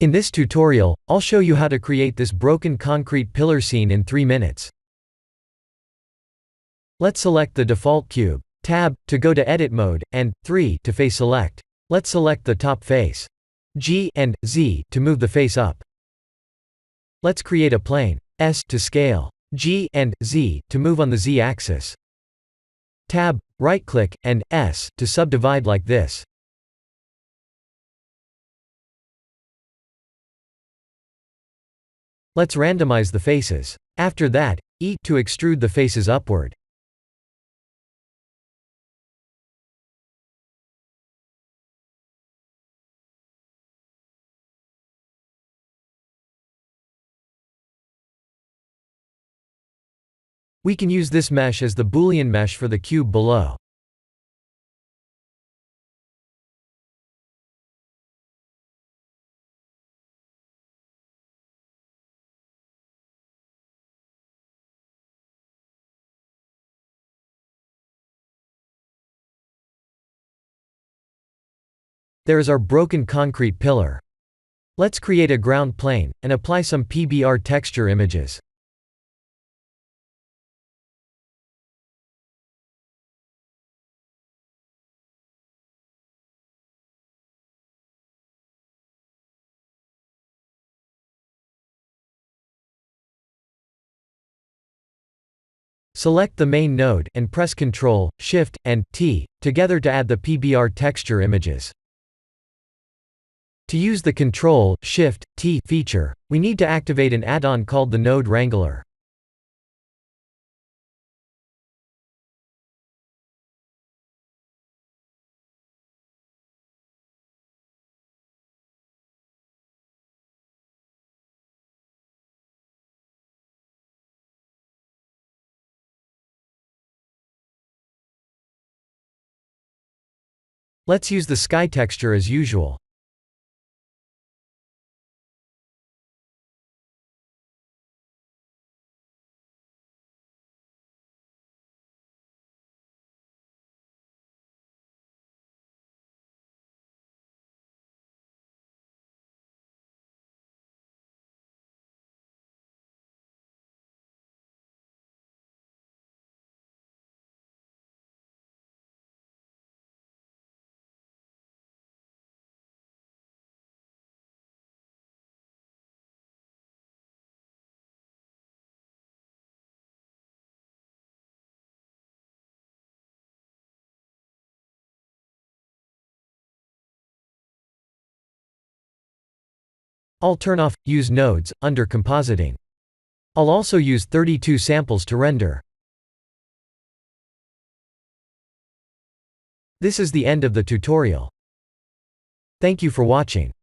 In this tutorial, I'll show you how to create this broken concrete pillar scene in 3 minutes. Let's select the default cube, Tab, to go to edit mode, and 3 to face select. Let's select the top face. G and Z to move the face up. Let's create a plane, S to scale. G and Z to move on the Z axis. Tab, right-click, and S to subdivide like this. Let's randomize the faces. After that, E to extrude the faces upward. We can use this mesh as the Boolean mesh for the cube below. There is our broken concrete pillar. Let's create a ground plane, and apply some PBR texture images. Select the main node, and press Ctrl, Shift, and T, together to add the PBR texture images. To use the Ctrl, Shift, T feature, we need to activate an add-on called the Node Wrangler. Let's use the sky texture as usual. I'll turn off Use Nodes under Compositing. I'll also use 32 samples to render. This is the end of the tutorial. Thank you for watching.